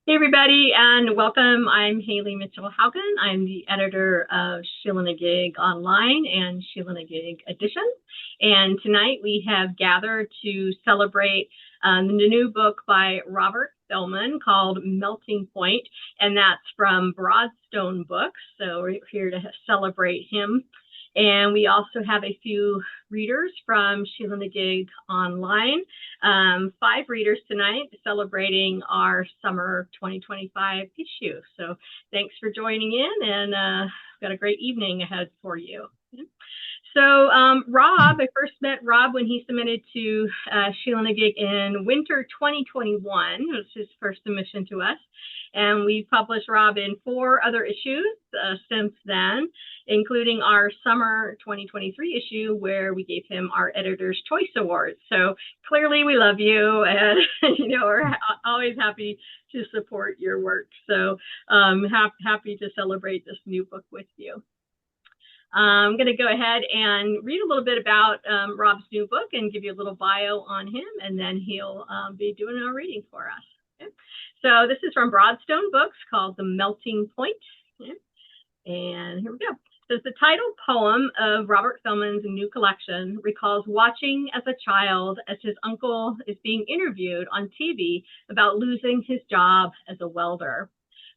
Hey, everybody, and welcome. I'm Haley Mitchell-Haugen. I'm the editor of Sheila-Na-Gig Online and Sheila-Na-Gig Edition. And tonight we have gathered to celebrate the new book by Robert Fillman called Melting Point, and that's from Broadstone Books. So we're here to celebrate him. And we also have a few readers from Sheila-Na-Gig Online. 5 readers tonight celebrating our summer 2025 issue. So thanks for joining in, and got a great evening ahead for you. So Rob, I first met Rob when he submitted to Sheila-Na-Gig in winter 2021. It was his first submission to us. And we've published Rob in 4 other issues since then, including our summer 2023 issue where we gave him our Editor's Choice Award. So clearly we love you, and we're always happy to support your work. So happy to celebrate this new book with you. I'm going to go ahead and read a little bit about Rob's new book and give you a little bio on him, and then he'll be doing our reading for us. Okay? So this is from Broadstone Books called The Melting Point. Okay? And here we go. So the title poem of Robert Fillman's new collection recalls watching as a child as his uncle is being interviewed on TV about losing his job as a welder.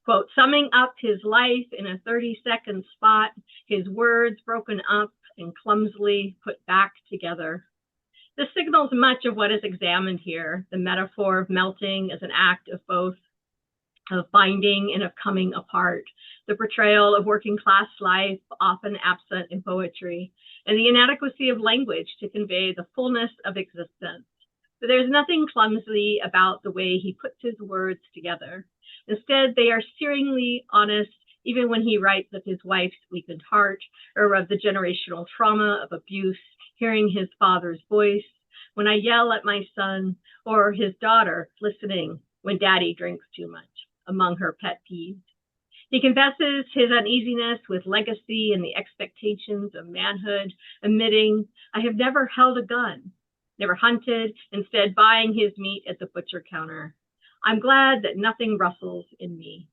Quote, summing up his life in a 30-second spot, his words broken up and clumsily put back together. This signals much of what is examined here, the metaphor of melting as an act of both of binding and of coming apart, the portrayal of working class life often absent in poetry, and the inadequacy of language to convey the fullness of existence. But there's nothing clumsy about the way he puts his words together. Instead, they are searingly honest, even when he writes of his wife's weakened heart, or of the generational trauma of abuse, hearing his father's voice, when I yell at my son, or his daughter listening when daddy drinks too much, among her pet peeves. He confesses his uneasiness with legacy and the expectations of manhood, admitting, I have never held a gun, never hunted, instead buying his meat at the butcher counter. I'm glad that nothing rustles in me.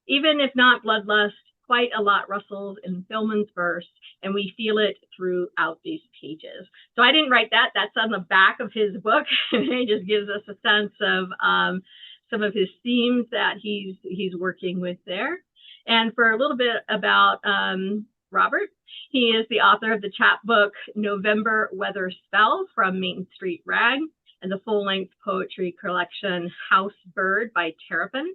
Even if not bloodlust, quite a lot rustles in Fillman's verse, and we feel it throughout these pages. So I didn't write that. That's on the back of his book. It just gives us a sense of some of his themes that he's working with there. And for a little bit about Robert, he is the author of the chapbook November Weather Spell from Main Street Rag, and the full-length poetry collection House Bird by Terrapin.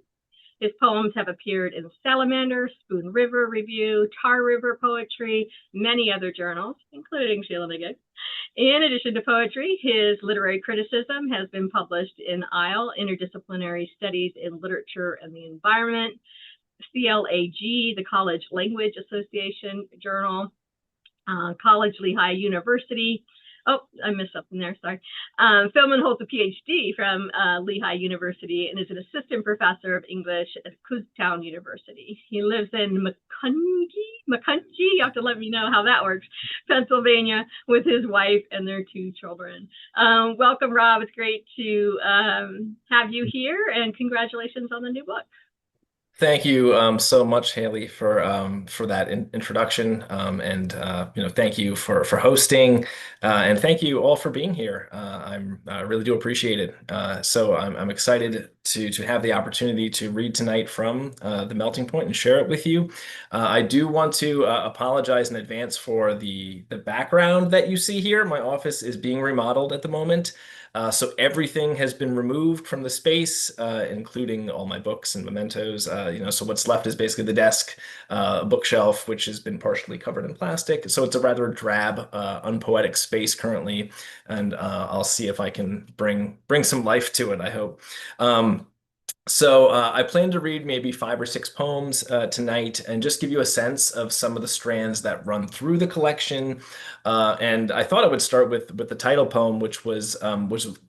His poems have appeared in Salamander, Spoon River Review, Tar River Poetry, many other journals, including Sheila-Na-Gig. In addition to poetry, his literary criticism has been published in ISLE, Interdisciplinary Studies in Literature and the Environment, CLAG, the College Language Association Journal, College Lehigh University. Oh, I missed something there, sorry. Fillman holds a PhD from Lehigh University and is an assistant professor of English at Kutztown University. He lives in Macungie, you have to let me know how that works, Pennsylvania, with his wife and their 2 children. Welcome, Rob. It's great to have you here, and congratulations on the new book. Thank you so much, Haley, for that introduction, and thank you for hosting, and thank you all for being here. I really do appreciate it. So I'm excited to have the opportunity to read tonight from The Melting Point and share it with you. I do want to apologize in advance for the background that you see here. My office is being remodeled at the moment. So everything has been removed from the space, including all my books and mementos. So what's left is basically the desk, a bookshelf, which has been partially covered in plastic. So it's a rather drab, unpoetic space currently, and I'll see if I can bring some life to it, I hope. So I plan to read maybe 5 or 6 poems tonight and just give you a sense of some of the strands that run through the collection. And I thought I would start with the title poem, which was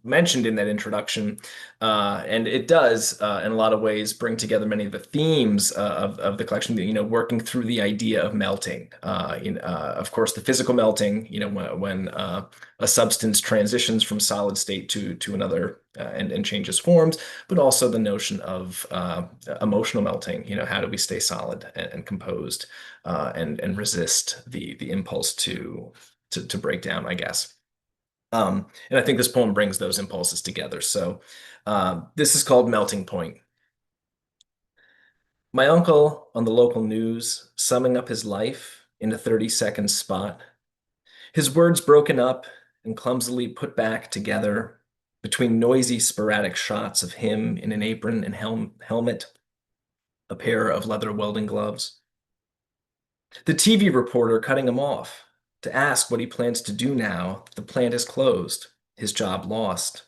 mentioned in that introduction. And it does, in a lot of ways, bring together many of the themes of the collection, working through the idea of melting. Of course, the physical melting, when a substance transitions from solid state to another and changes forms, but also the notion of emotional melting. How do we stay solid and composed and resist the impulse to break down, I guess. And I think this poem brings those impulses together. So this is called Melting Point. My uncle on the local news, summing up his life in a 30-second spot. His words broken up and clumsily put back together between noisy, sporadic shots of him in an apron and helmet, a pair of leather welding gloves. The TV reporter cutting him off to ask what he plans to do now that the plant is closed, his job lost,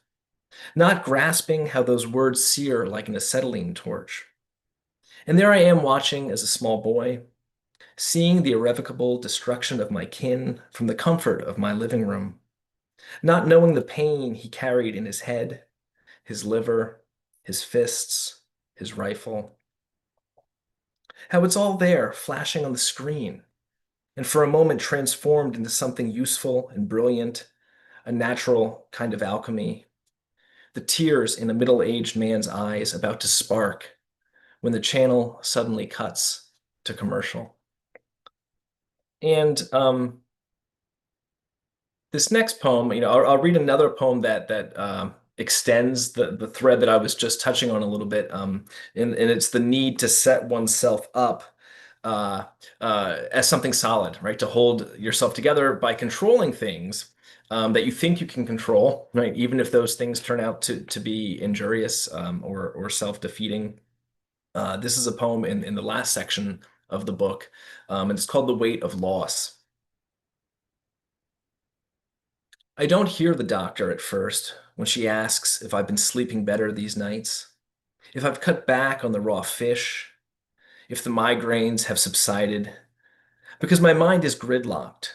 not grasping how those words sear like an acetylene torch. And there I am watching as a small boy, seeing the irrevocable destruction of my kin from the comfort of my living room, not knowing the pain he carried in his head, his liver, his fists, his rifle. How it's all there, flashing on the screen, and for a moment transformed into something useful and brilliant, a natural kind of alchemy. The tears in a middle-aged man's eyes about to spark when the channel suddenly cuts to commercial. And this next poem, I'll read another poem that extends the thread that I was just touching on a little bit, and it's the need to set oneself up uh, as something solid, right? To hold yourself together by controlling things that you think you can control, right? Even if those things turn out to be injurious or self-defeating. This is a poem in the last section of the book, and it's called The Weight of Loss. I don't hear the doctor at first when she asks if I've been sleeping better these nights, if I've cut back on the raw fish, if the migraines have subsided, because my mind is gridlocked,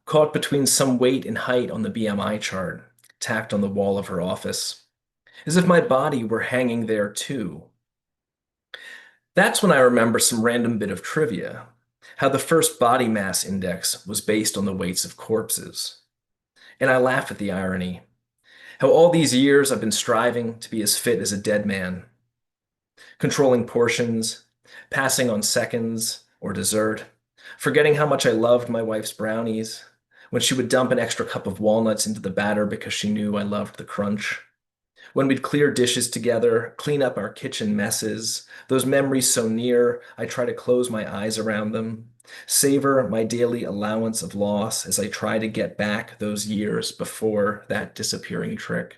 caught between some weight and height on the BMI chart, tacked on the wall of her office, as if my body were hanging there too. That's when I remember some random bit of trivia, how the first body mass index was based on the weights of corpses. And I laugh at the irony. How all these years I've been striving to be as fit as a dead man, controlling portions, passing on seconds or dessert, forgetting how much I loved my wife's brownies when she would dump an extra cup of walnuts into the batter because she knew I loved the crunch. When we'd clear dishes together, clean up our kitchen messes, those memories so near, I try to close my eyes around them, savor my daily allowance of loss as I try to get back those years before that disappearing trick,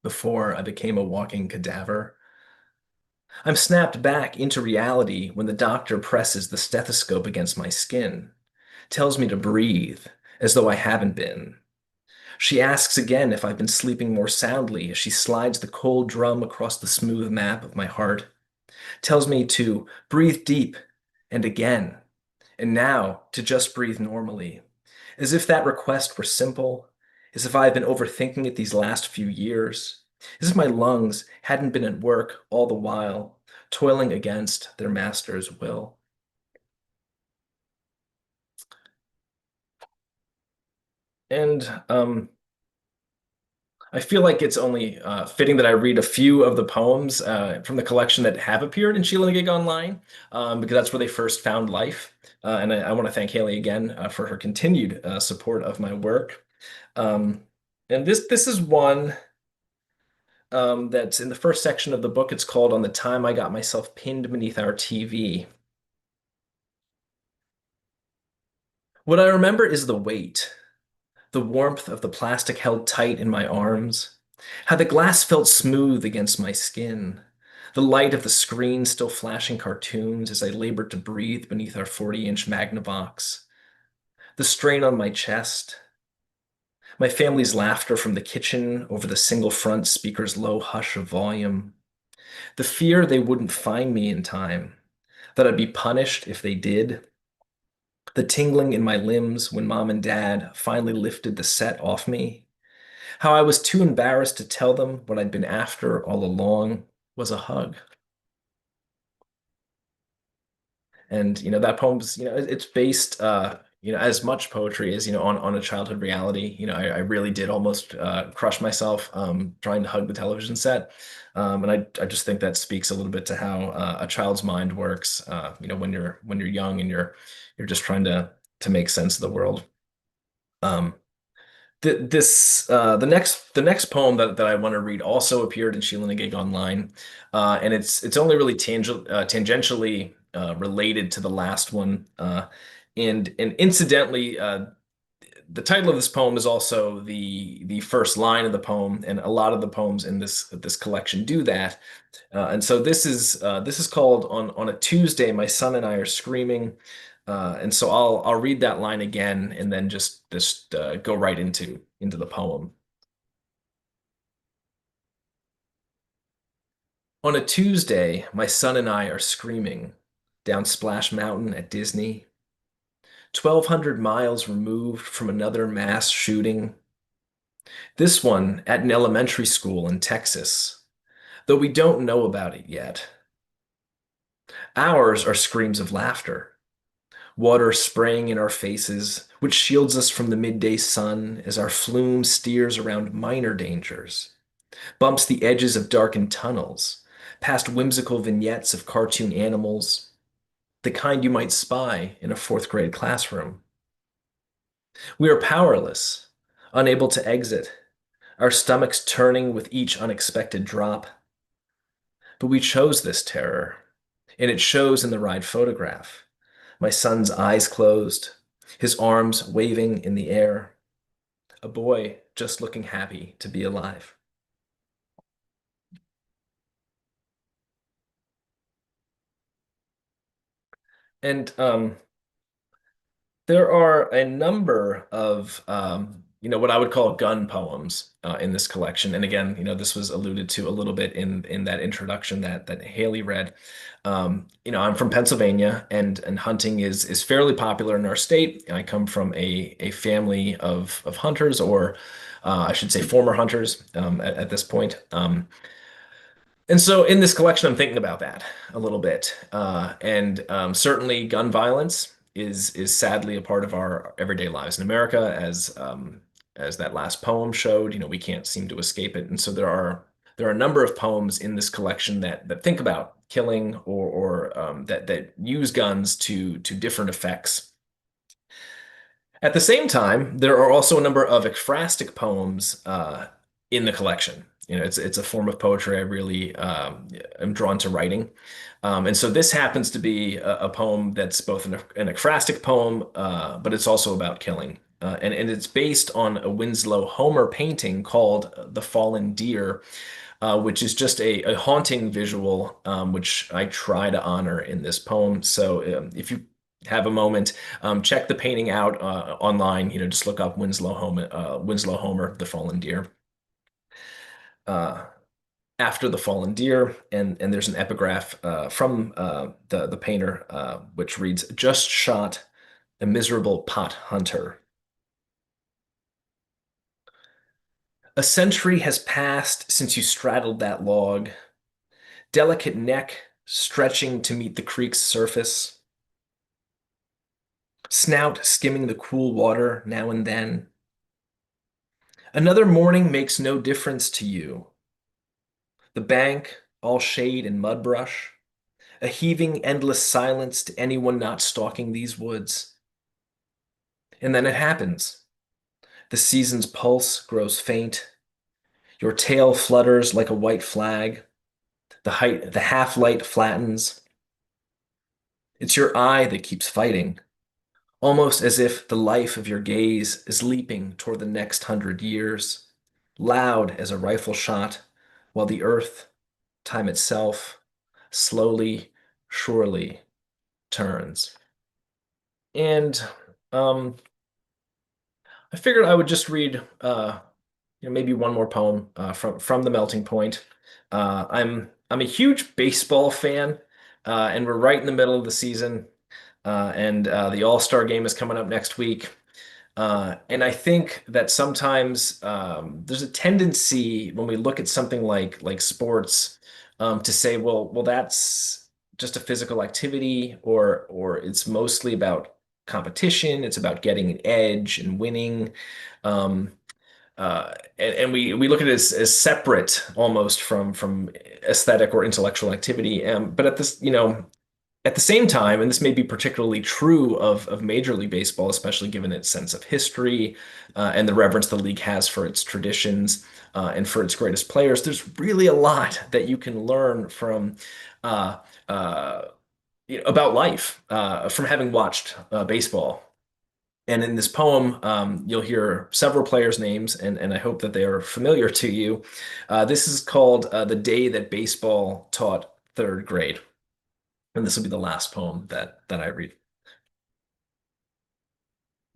before I became a walking cadaver. I'm snapped back into reality when the doctor presses the stethoscope against my skin, tells me to breathe, as though I haven't been. She asks again if I've been sleeping more soundly as she slides the cold drum across the smooth map of my heart, tells me to breathe deep and again, and now to just breathe normally, as if that request were simple, as if I had been overthinking it these last few years, as if my lungs hadn't been at work all the while, toiling against their master's will. And I feel like it's only fitting that I read a few of the poems from the collection that have appeared in Sheila-Na-Gig online, because that's where they first found life. And I want to thank Haley again for her continued support of my work. Um, and this is one that's in the first section of the book. It's called On the Time I Got Myself Pinned Beneath Our TV. What I remember is the weight, the warmth of the plastic held tight in my arms, how the glass felt smooth against my skin, the light of the screen still flashing cartoons as I labored to breathe beneath our 40-inch Magnavox, the strain on my chest, my family's laughter from the kitchen over the single front speaker's low hush of volume, the fear they wouldn't find me in time, that I'd be punished if they did, the tingling in my limbs when mom and dad finally lifted the set off me, how I was too embarrassed to tell them what I'd been after all along was a hug. And that poem's it's based as much poetry as, on a childhood reality. I really did almost crush myself trying to hug the television set. And I just think that speaks a little bit to how a child's mind works, when you're young and you're just trying to make sense of the world. Um, the next poem that I want to read also appeared in Sheila-Na-Gig online, and it's only really tangentially related to the last one, and incidentally, the title of this poem is also the first line of the poem, and a lot of the poems in this collection do that. And so this is called on a Tuesday, my son and I are screaming. And so I'll read that line again and then just go right into the poem. On a Tuesday, my son and I are screaming down Splash Mountain at Disney, 1,200 miles removed from another mass shooting. This one at an elementary school in Texas, though we don't know about it yet. Ours are screams of laughter, water spraying in our faces, which shields us from the midday sun as our flume steers around minor dangers, bumps the edges of darkened tunnels, past whimsical vignettes of cartoon animals, the kind you might spy in a fourth grade classroom. We are powerless, unable to exit, our stomachs turning with each unexpected drop. But we chose this terror, and it shows in the ride photograph. My son's eyes closed, his arms waving in the air, a boy just looking happy to be alive. And there are a number of, what I would call gun poems in this collection. And again, this was alluded to a little bit in that introduction that Haley read. I'm from Pennsylvania, and hunting is fairly popular in our state. I come from a family of hunters, or I should say former hunters at this point. And so in this collection, I'm thinking about that a little bit. And certainly gun violence is sadly a part of our everyday lives in America, as that last poem showed. We can't seem to escape it. And so there are a number of poems in this collection that think about killing, or that use guns to different effects. At the same time, there are also a number of ekphrastic poems in the collection. It's a form of poetry I really am drawn to writing. And so this happens to be a poem that's both an ekphrastic poem, but it's also about killing. And it's based on a Winslow Homer painting called The Fallen Deer, which is just a haunting visual, which I try to honor in this poem. So if you have a moment, check the painting out online. Just look up Winslow Homer, The Fallen Deer. Uh, After the fallen deer, and there's an epigraph from the painter, which reads, "Just shot a miserable pot hunter. A century has passed since you straddled that log, delicate neck stretching to meet the creek's surface, snout skimming the cool water now and then. Another morning makes no difference to you. The bank, all shade and mud brush, a heaving, endless silence to anyone not stalking these woods. And then it happens. The season's pulse grows faint. Your tail flutters like a white flag. The half light flattens. It's your eye that keeps fighting, almost as if the life of your gaze is leaping toward the next 100 years, loud as a rifle shot, while the earth, time itself, slowly, surely turns. And um, I figured I would just read, maybe one more poem from the Melting Point. I'm a huge baseball fan, and we're right in the middle of the season, and the All-Star game is coming up next week. And I think that sometimes there's a tendency when we look at something like sports, to say, well, that's just a physical activity, or it's mostly about competition. It's about getting an edge and winning. Um, and we look at it as separate almost from aesthetic or intellectual activity. But at this, at the same time, and this may be particularly true of Major League Baseball, especially given its sense of history and the reverence the league has for its traditions and for its greatest players, there's really a lot that you can learn from uh, uh, about life from having watched baseball. And in this poem, you'll hear several players' names, and I hope that they are familiar to you. This is called The Day That Baseball Taught Third Grade. And this will be the last poem that I read.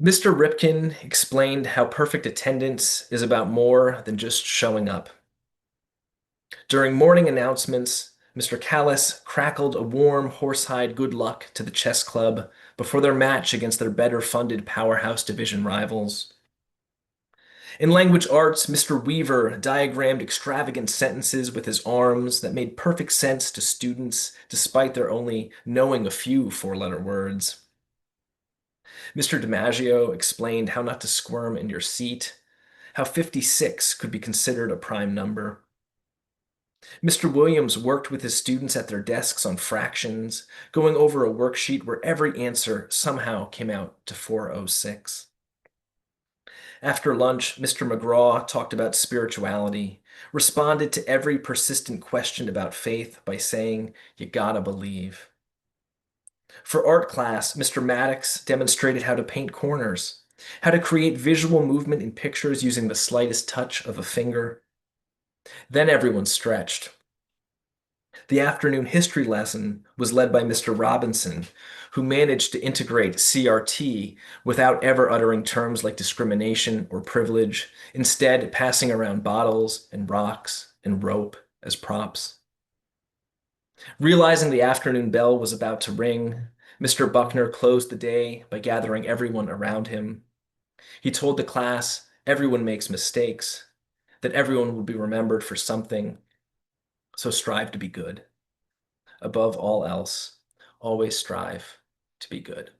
Mr. Ripken explained how perfect attendance is about more than just showing up. During morning announcements, Mr. Callis crackled a warm horsehide good luck to the chess club before their match against their better funded powerhouse division rivals. In language arts, Mr. Weaver diagrammed extravagant sentences with his arms that made perfect sense to students despite their only knowing a few four-letter words. Mr. DiMaggio explained how not to squirm in your seat, how 56 could be considered a prime number. Mr. Williams worked with his students at their desks on fractions, going over a worksheet where every answer somehow came out to 406. After lunch, Mr. McGraw talked about spirituality, responded to every persistent question about faith by saying, "You gotta believe." For art class, Mr. Maddox demonstrated how to paint corners, how to create visual movement in pictures using the slightest touch of a finger. Then everyone stretched. The afternoon history lesson was led by Mr. Robinson, who managed to integrate CRT without ever uttering terms like discrimination or privilege, instead passing around bottles and rocks and rope as props. Realizing the afternoon bell was about to ring, Mr. Buckner closed the day by gathering everyone around him. He told the class everyone makes mistakes, that everyone will be remembered for something, so strive to be good. Above all else, always strive to be good.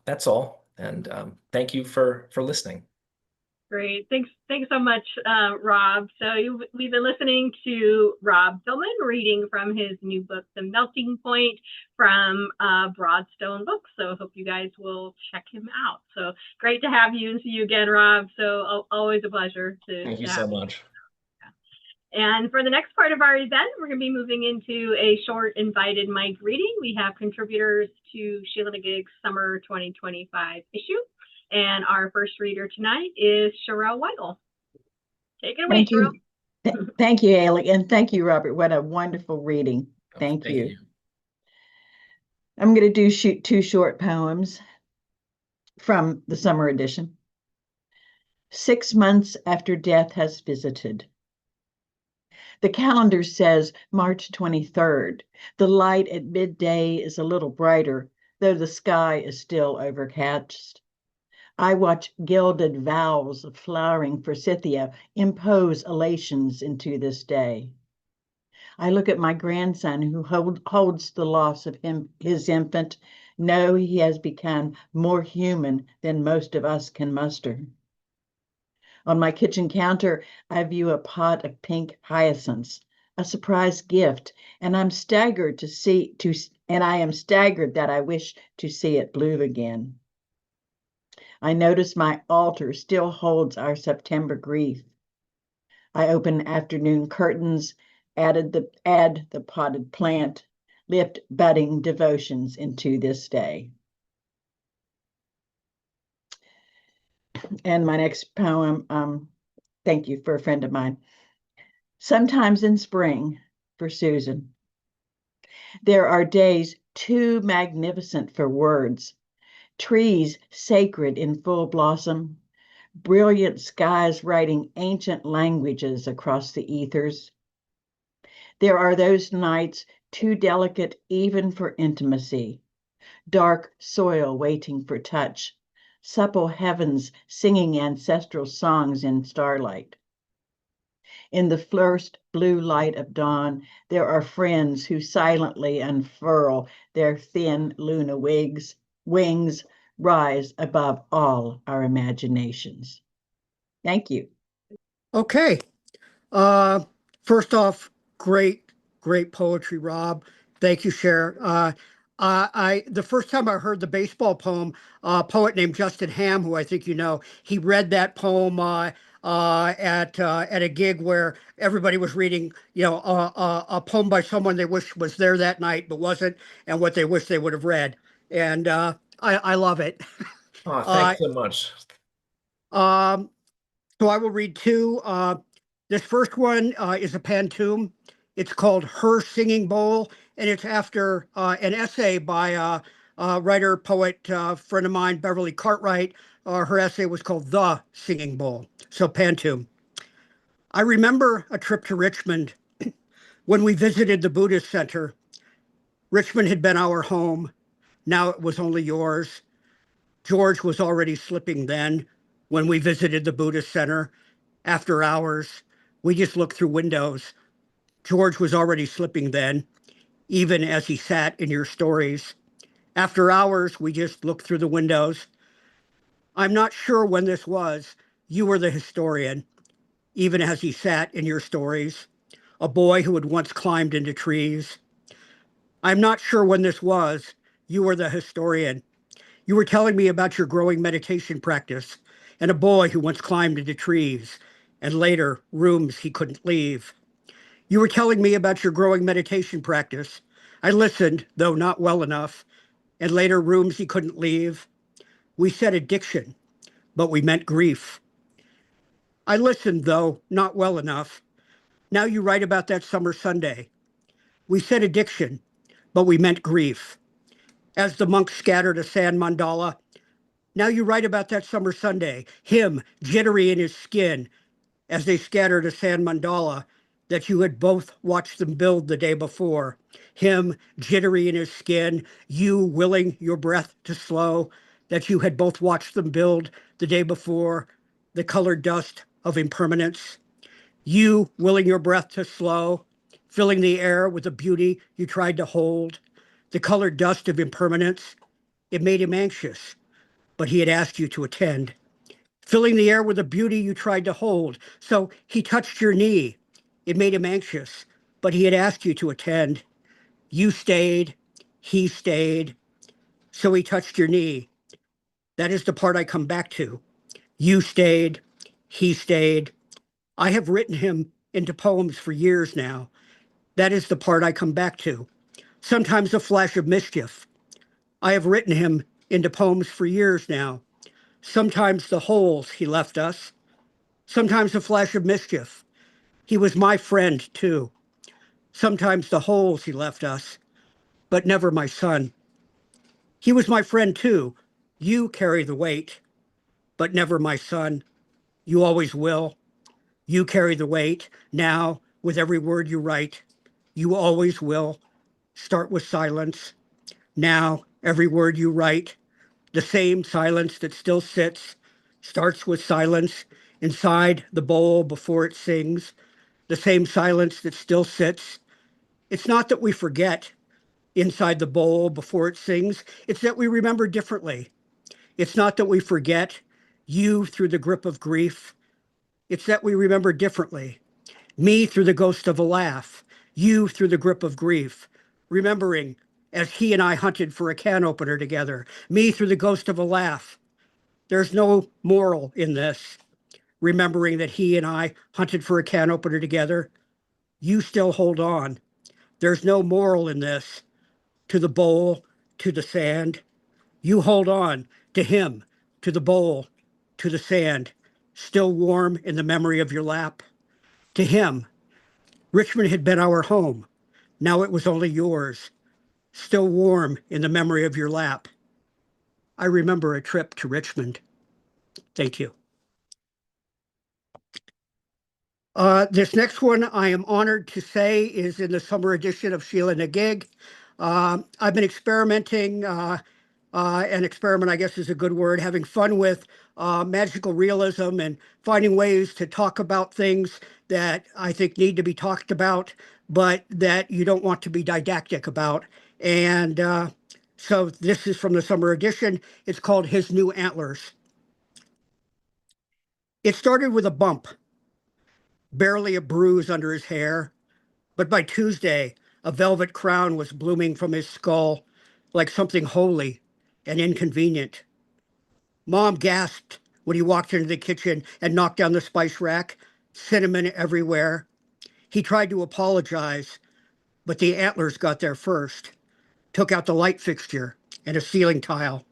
That's all, and thank you for listening. Great. Thanks so much, Rob. We've been listening to Rob Fillman reading from his new book, The Melting Point, from Broadstone Books. So hope you guys will check him out. So great to have you and see you again, Rob. So always a pleasure Thank you to so have you. much. And for the next part of our event, we're going to be moving into a short invited mic reading. We have contributors to Sheila-Na-Gig's Summer 2025 issue. And our first reader tonight is Sherelle Weigel. Take it away, Sherelle. Thank you, Haley, and thank you, Robert. What a wonderful reading. Thank you. I'm going to do two short poems from the summer edition. 6 months after death has visited. The calendar says March 23rd. The light at midday is a little brighter, though the sky is still overcast. I watch gilded vows of flowering forsythia impose elations into this day. I look at my grandson who holds the loss of his infant, know he has become more human than most of us can muster. On my kitchen counter, I view a pot of pink hyacinths, a surprise gift, and I am staggered that I wish to see it bloom again. I notice my altar still holds our September grief. I open afternoon curtains, add the potted plant, lift budding devotions into this day. And my next poem, thank you, for a friend of mine. Sometimes in spring, for Susan. There are days too magnificent for words, trees sacred in full blossom, brilliant skies writing ancient languages across the ethers. There are those nights too delicate even for intimacy, dark soil waiting for touch, supple heavens singing ancestral songs in starlight. In the first blue light of dawn, there are friends who silently unfurl their thin Luna wigs, wings rise above all our imaginations. Thank you. Okay. First off, great poetry, Rob. Thank you, Cher. The first time I heard the baseball poem, a poet named Justin Ham, who I think you know, he read that poem at a gig where everybody was reading, a poem by someone they wish was there that night but wasn't, and what they wish they would have read. And I love it. Oh, thanks so much. So I will read two. This first one is a pantoum. It's called Her Singing Bowl, and it's after an essay by a writer, poet, friend of mine, Beverly Cartwright. Her essay was called The Singing Bowl. So pantoum. I remember a trip to Richmond when we visited the Buddhist Center. Richmond had been our home. Now it was only yours. George was already slipping then when we visited the Buddhist Center. After hours, we just looked through windows. George was already slipping then, even as he sat in your stories. After hours, we just looked through the windows. I'm not sure when this was. You were the historian, even as he sat in your stories, a boy who had once climbed into trees. I'm not sure when this was. You were the historian. You were telling me about your growing meditation practice and a boy who once climbed into trees and later rooms he couldn't leave. You were telling me about your growing meditation practice. I listened, though not well enough, and later rooms he couldn't leave. We said addiction, but we meant grief. I listened, though not well enough. Now you write about that summer Sunday. We said addiction, but we meant grief. As the monks scattered a sand mandala, now you write about that summer Sunday, him jittery in his skin as they scattered a sand mandala that you had both watched them build the day before. Him jittery in his skin, you willing your breath to slow, that you had both watched them build the day before, the colored dust of impermanence. You willing your breath to slow, filling the air with the beauty you tried to hold, the colored dust of impermanence. It made him anxious, but he had asked you to attend. Filling the air with the beauty you tried to hold. So he touched your knee. It made him anxious, but he had asked you to attend. You stayed, he stayed, so he touched your knee. That is the part I come back to. You stayed, he stayed. I have written him into poems for years now. That is the part I come back to. Sometimes a flash of mischief. I have written him into poems for years now. Sometimes the holes he left us. Sometimes a flash of mischief. He was my friend, too. Sometimes the holes he left us, but never my son. He was my friend, too. You carry the weight, but never my son. You always will. You carry the weight now with every word you write. You always will. Start with silence. Now, every word you write, the same silence that still sits, starts with silence inside the bowl before it sings, the same silence that still sits. It's not that we forget inside the bowl before it sings, it's that we remember differently. It's not that we forget you through the grip of grief, it's that we remember differently. Me through the ghost of a laugh, you through the grip of grief, remembering as he and I hunted for a can opener together, me through the ghost of a laugh. There's no moral in this, remembering that he and I hunted for a can opener together. You still hold on. There's no moral in this, to the bowl, to the sand. You hold on to him, to the bowl, to the sand, still warm in the memory of your lap. To him, Richmond had been our home. Now it was only yours, still warm in the memory of your lap. I remember a trip to Richmond. Thank you. This next one, I am honored to say, is in the summer edition of Sheila-Na-Gig. I've been experimenting, and experiment, I guess, is a good word, having fun with magical realism and finding ways to talk about things that I think need to be talked about, but that you don't want to be didactic about. And So this is from the summer edition. It's called His New Antlers. It started with a bump, barely a bruise under his hair, but by Tuesday, a velvet crown was blooming from his skull like something holy and inconvenient. Mom gasped when he walked into the kitchen and knocked down the spice rack, cinnamon everywhere. He tried to apologize, but the antlers got there first, took out the light fixture and a ceiling tile.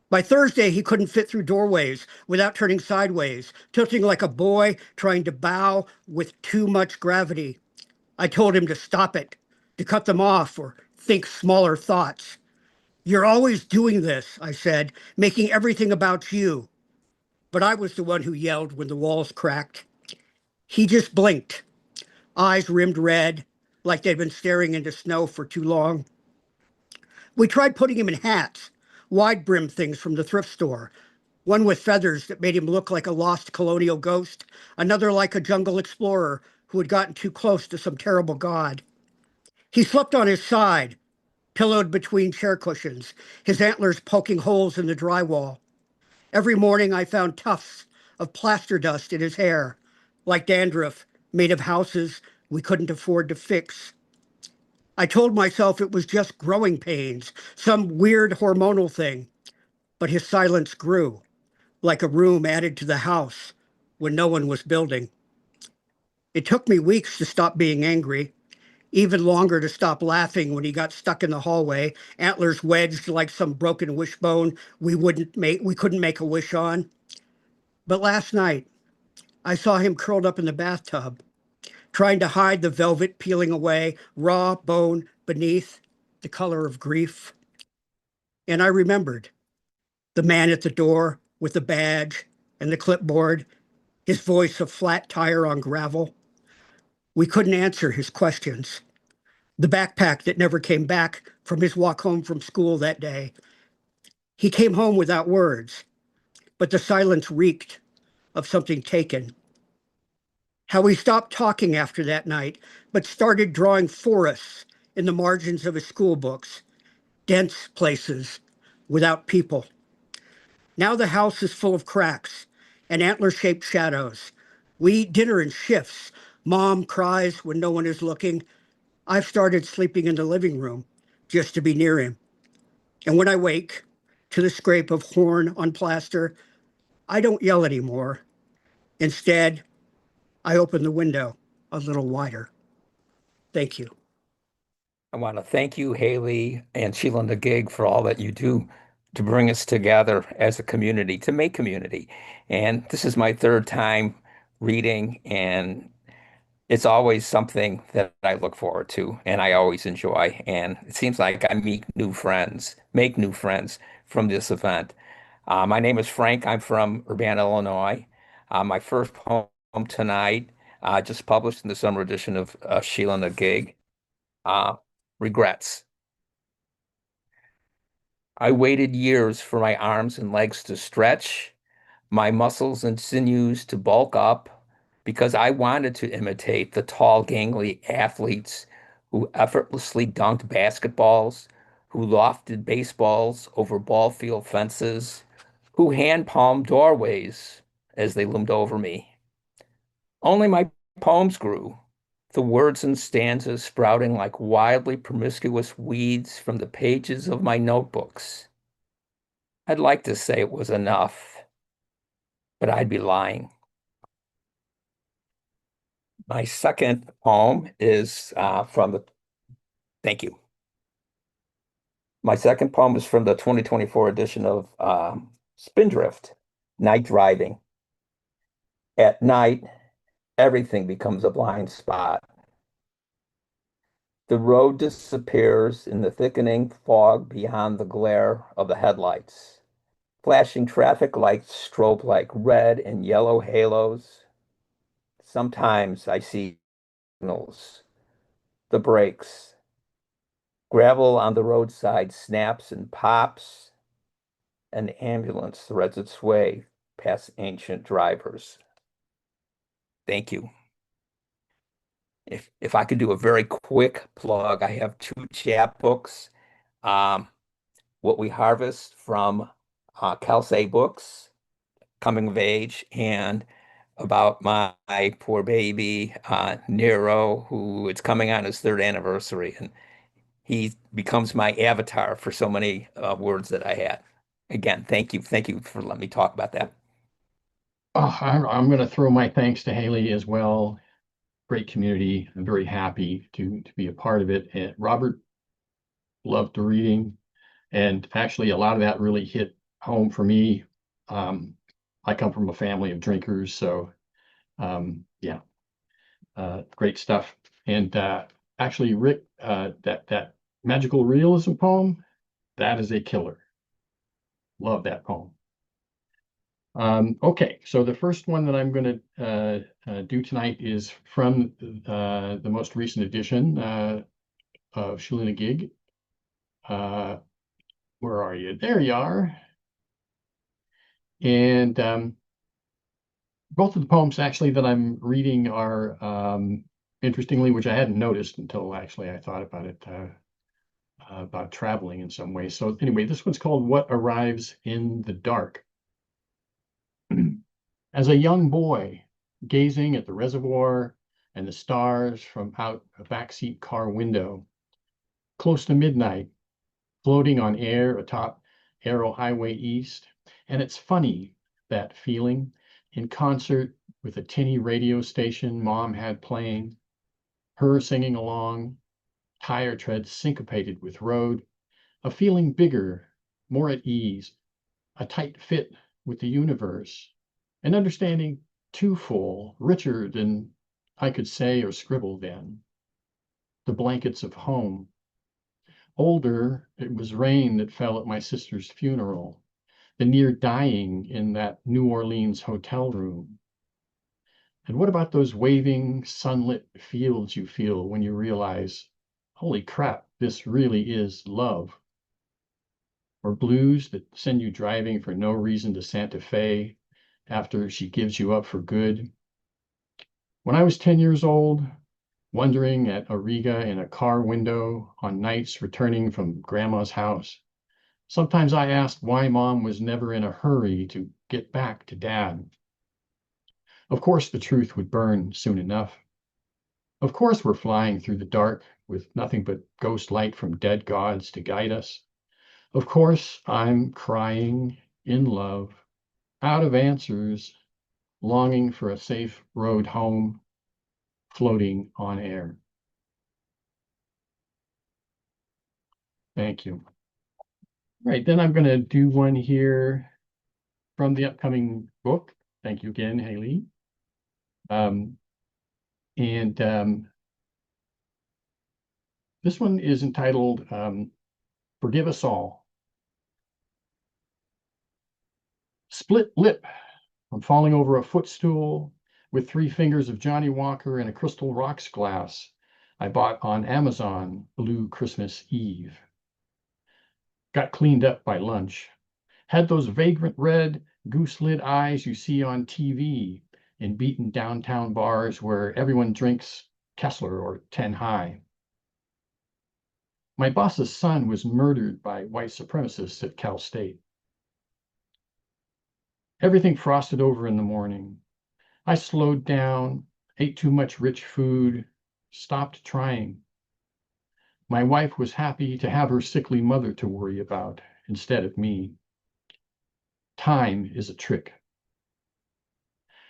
By Thursday, he couldn't fit through doorways without turning sideways, tilting like a boy trying to bow with too much gravity. I told him to stop it, to cut them off or think smaller thoughts. You're always doing this, I said, making everything about you. But I was the one who yelled when the walls cracked. He just blinked, eyes rimmed red, like they'd been staring into snow for too long. We tried putting him in hats, wide-brimmed things from the thrift store, one with feathers that made him look like a lost colonial ghost, another like a jungle explorer who had gotten too close to some terrible god. He slept on his side, pillowed between chair cushions, his antlers poking holes in the drywall. Every morning I found tufts of plaster dust in his hair, like dandruff made of houses we couldn't afford to fix. I told myself it was just growing pains, some weird hormonal thing, but his silence grew, like a room added to the house when no one was building. It took me weeks to stop being angry, even longer to stop laughing when he got stuck in the hallway, antlers wedged like some broken wishbone we couldn't make a wish on. But last night, I saw him curled up in the bathtub, trying to hide the velvet peeling away, raw bone beneath, the color of grief. And I remembered the man at the door with the badge and the clipboard, his voice a flat tire on gravel. We couldn't answer his questions. The backpack that never came back from his walk home from school that day. He came home without words, but the silence reeked of something taken. How he stopped talking after that night, but started drawing forests in the margins of his school books, dense places without people. Now the house is full of cracks and antler-shaped shadows. We eat dinner in shifts. Mom cries when no one is looking. I've started sleeping in the living room just to be near him. And when I wake to the scrape of horn on plaster, I don't yell anymore. Instead, I open the window a little wider. Thank you. I want to thank you, Haley and Sheila-Na-Gig, for all that you do to bring us together as a community, to make community. And this is my third time reading, and it's always something that I look forward to and I always enjoy. And it seems like I meet new friends, make new friends from this event. My name is Frank. I'm from Urbana, Illinois. My first poem tonight, just published in the summer edition of Sheila-Na-Gig. Uh, Regrets. I waited years for my arms and legs to stretch, my muscles and sinews to bulk up, because I wanted to imitate the tall, gangly athletes who effortlessly dunked basketballs, who lofted baseballs over ball field fences, who hand-palmed doorways as they loomed over me. Only my poems grew, the words and stanzas sprouting like wildly promiscuous weeds from the pages of my notebooks. I'd like to say it was enough, but I'd be lying. My second poem is thank you. My second poem is from the 2024 edition of Spindrift, Night Driving. At night, everything becomes a blind spot. The road disappears in the thickening fog beyond the glare of the headlights. Flashing traffic lights strobe like red and yellow halos. Sometimes I see signals, the brakes. Gravel on the roadside snaps and pops. An ambulance threads its way past ancient drivers. Thank you. If I could do a very quick plug, I have two chapbooks. what we harvest from Kelsey books, coming of age, and about my poor baby, Nero, who is coming on his 3rd anniversary. And he becomes my avatar for so many words that I had. Again, thank you. Thank you for letting me talk about that. Oh, I'm going to throw my thanks to Haley as well. Great community. I'm very happy to be a part of it. And Robert loved the reading, and actually a lot of that really hit home for me. I come from a family of drinkers, so yeah, great stuff. And actually, Rick, that magical realism poem, that is a killer. Love that poem. Okay, so the first one that I'm going to do tonight is from the most recent edition of Sheila-Na-Gig. Where are you? There you are. And both of the poems actually that I'm reading are, interestingly, which I hadn't noticed until actually I thought about it, about traveling in some way. So anyway, this one's called What Arrives in the Dark. As a young boy, gazing at the reservoir and the stars from out a backseat car window, close to midnight, floating on air atop Arrow Highway East. And it's funny, that feeling, in concert with a tinny radio station Mom had playing, her singing along, tire treads syncopated with road, a feeling bigger, more at ease, a tight fit with the universe, an understanding too full, richer than I could say or scribble then. The blankets of home. Older, it was rain that fell at my sister's funeral, the near dying in that New Orleans hotel room. And what about those waving, sunlit fields you feel when you realize, holy crap, this really is love? Or blues that send you driving for no reason to Santa Fe after she gives you up for good. When I was 10 years old, wondering at Auriga in a car window on nights returning from Grandma's house, sometimes I asked why Mom was never in a hurry to get back to Dad. Of course, the truth would burn soon enough. Of course, we're flying through the dark with nothing but ghost light from dead gods to guide us. Of course, I'm crying in love, out of answers, longing for a safe road home, floating on air. Thank you. Right, then I'm going to do one here from the upcoming book. Thank you again, Haley. This one is entitled Forgive Us All. Split lip from falling over a footstool with 3 fingers of Johnny Walker and a crystal rocks glass I bought on Amazon Blue Christmas Eve. Got cleaned up by lunch. Had those vagrant red goose-lid eyes you see on TV in beaten downtown bars where everyone drinks Kessler or 10 High. My boss's son was murdered by white supremacists at Cal State. Everything frosted over in the morning. I slowed down, ate too much rich food, stopped trying. My wife was happy to have her sickly mother to worry about instead of me. Time is a trick.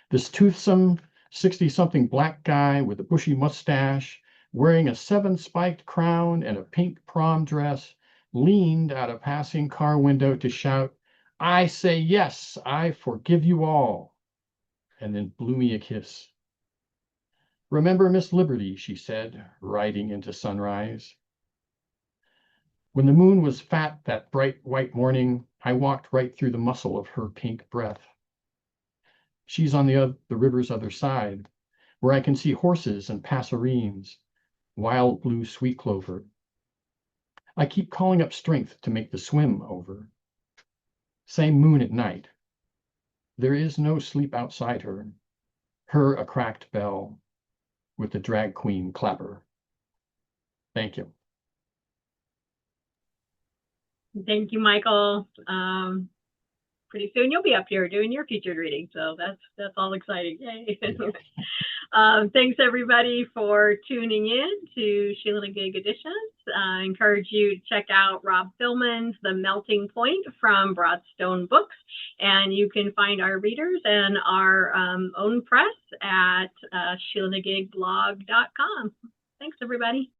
This toothsome 60-something black guy with a bushy mustache, wearing a 7-spiked crown and a pink prom dress, leaned out a passing car window to shout, "I say yes, I forgive you all," and then blew me a kiss. "Remember Miss Liberty," she said, riding into sunrise. When the moon was fat that bright white morning, I walked right through the muscle of her pink breath. She's on the river's other side, where I can see horses and passerines, wild blue sweet clover. I keep calling up strength to make the swim over. Same moon at night. There is no sleep outside her. Her a cracked bell with the drag queen clapper. Thank you. Thank you, Michael. Pretty soon you'll be up here doing your featured reading, so that's all exciting. Yay. Thanks everybody for tuning in to Sheila-Na-Gig Editions. I encourage you to check out Rob Fillman's The Melting Point from Broadstone Books, and you can find our readers and our own press at SheilaNagigblog.com. Thanks everybody.